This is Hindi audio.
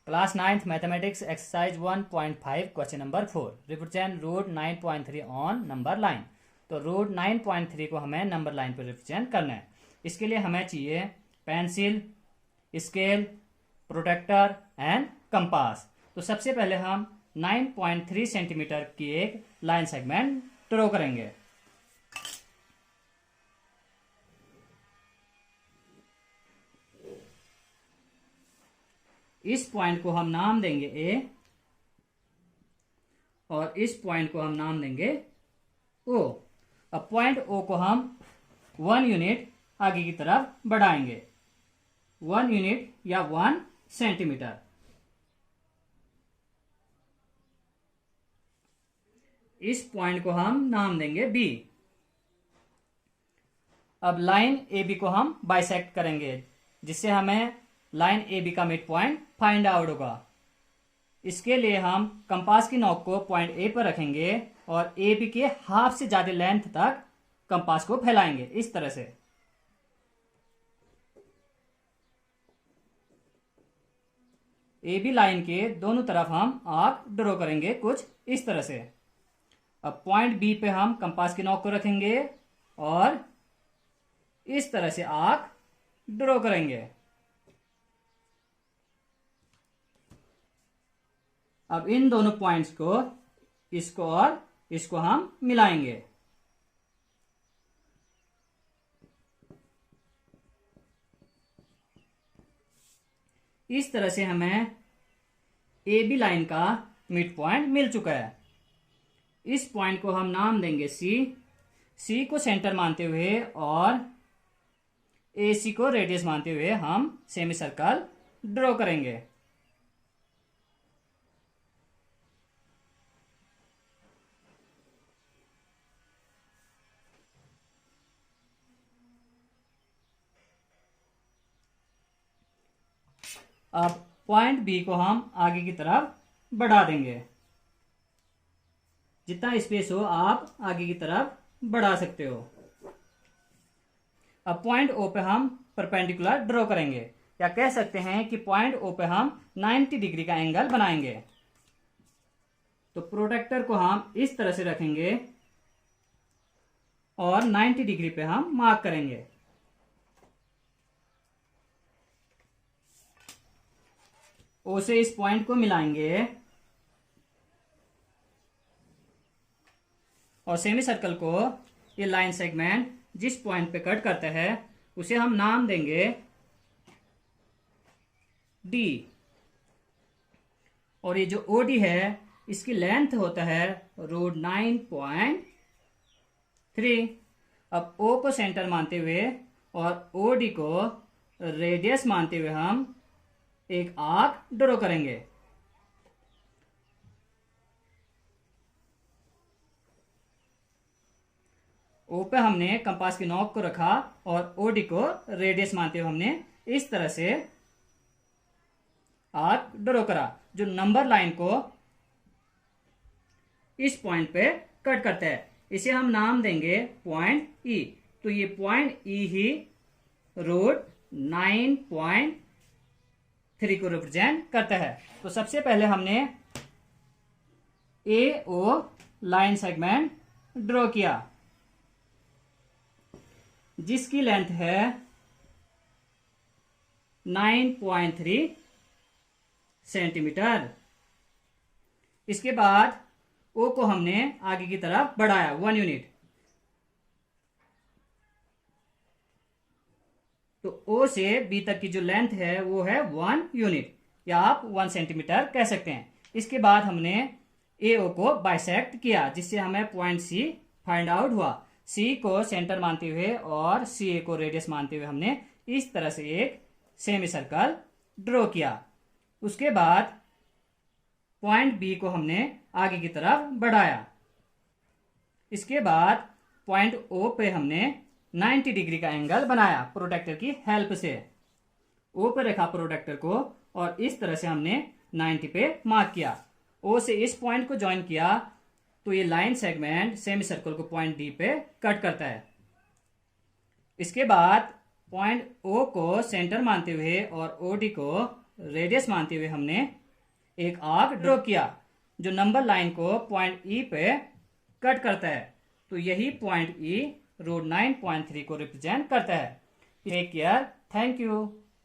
Class 9th mathematics exercise 1.5 question number 4 represent root 9.3 on number line. तो रूट 9.3 को हमें नंबर लाइन पर रिप्रेजेंट करना है। इसके लिए हमें चाहिए pencil, scale, protractor and compass. तो सबसे पहले हम 9.3 सेंटीमीटर की एक लाइन सेगमेंट ड्रॉ करेंगे। इस पॉइंट को हम नाम देंगे ए और इस पॉइंट को हम नाम देंगे ओ। अब पॉइंट ओ को हम 1 यूनिट आगे की तरफ बढ़ाएंगे, 1 यूनिट या 1 सेंटीमीटर। इस पॉइंट को हम नाम देंगे बी। अब लाइन ए बी को हम बाइसेक्ट करेंगे, जिससे हमें लाइन ए बी का मिड पॉइंट फाइंड आउट होगा। इसके लिए हम कंपास की नोक को पॉइंट ए पर रखेंगे और ए बी के हाफ से ज्यादा लेंथ तक कंपास को फैलाएंगे, इस तरह से। ए बी लाइन के दोनों तरफ हम आर्क ड्रॉ करेंगे कुछ इस तरह से। अब पॉइंट बी पे हम कंपास की नोक को रखेंगे और इस तरह से आर्क ड्रॉ करेंगे। अब इन दोनों पॉइंट्स को, इसको और इसको हम मिलाएंगे। इस तरह से हमें ए बी लाइन का मिड पॉइंट मिल चुका है। इस पॉइंट को हम नाम देंगे सी। सी को सेंटर मानते हुए और ए सी को रेडियस मानते हुए हम सेमी सर्कल ड्रॉ करेंगे। अब पॉइंट बी को हम आगे की तरफ बढ़ा देंगे। जितना स्पेस हो आप आगे की तरफ बढ़ा सकते हो। अब पॉइंट ओ पे हम परपेंडिकुलर ड्रॉ करेंगे, या कह सकते हैं कि पॉइंट ओ पे हम 90 डिग्री का एंगल बनाएंगे। तो प्रोटेक्टर को हम इस तरह से रखेंगे और 90 डिग्री पे हम मार्क करेंगे। ओ से इस पॉइंट को मिलाएंगे और सेमी सर्कल को, ये लाइन सेगमेंट जिस पॉइंट पे कट करता है उसे हम नाम देंगे डी। और ये जो ओडी है इसकी लेंथ होता है रूट 9.3। अब ओ को सेंटर मानते हुए और ओडी को रेडियस मानते हुए हम एक आर्क ड्रॉ करेंगे। ओ पे हमने कंपास की नोक को रखा और ओडी को रेडियस मानते हुए हमने इस तरह से आर्क ड्रॉ करा, जो नंबर लाइन को इस पॉइंट पे कट करता है। इसे हम नाम देंगे पॉइंट ई। तो ये पॉइंट ई ही रूट 9.3 को रिप्रेजेंट करता है। तो सबसे पहले हमने ए ओ लाइन सेगमेंट ड्रॉ किया, जिसकी लेंथ है 9.3 सेंटीमीटर। इसके बाद ओ को हमने आगे की तरफ बढ़ाया 1 यूनिट। तो ओ से बी तक की जो लेंथ है वो है 1 यूनिट, या आप 1 सेंटीमीटर कह सकते हैं। इसके बाद हमने ए ओ को बाइसेक्ट किया, जिससे हमें पॉइंट सी फाइंड आउट हुआ। सी को सेंटर मानते हुए और सी ए को रेडियस मानते हुए हमने इस तरह से एक सेमी सर्कल ड्रॉ किया। उसके बाद पॉइंट बी को हमने आगे की तरफ बढ़ाया। इसके बाद पॉइंट ओ पे हमने 90 डिग्री का एंगल बनाया प्रोटेक्टर की हेल्प से। ओ पे रखा प्रोटेक्टर को और इस तरह से हमने 90 पे मार्क किया। ओ से इस पॉइंट को ज्वाइन किया तो ये लाइन सेगमेंट सेमी सर्कल को पॉइंट डी पे कट करता है। इसके बाद पॉइंट ओ को सेंटर मानते हुए और ओ डी को रेडियस मानते हुए हमने एक आर्क ड्रॉ किया जो नंबर लाइन को पॉइंट ई पे कट करता है। तो यही पॉइंट ई रूट 9.3 को रिप्रेजेंट करता है। Take care, thank you.